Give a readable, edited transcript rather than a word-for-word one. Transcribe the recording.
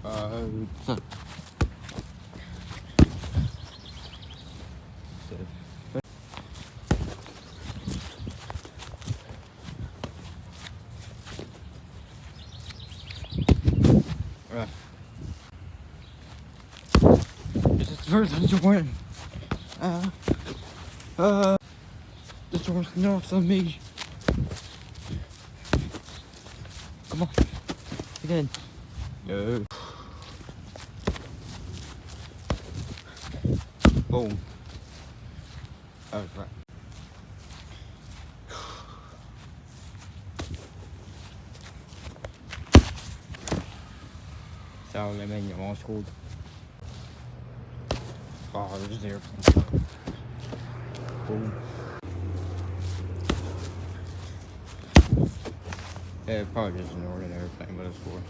Uh, this is the first time you win. This one's not on me. Come on. Again. No. Boom. That was right. Sao lại mình nhỏ school. Oh, there's an airplane. Boom. Yeah, probably just an ordinary airplane, but it's cool.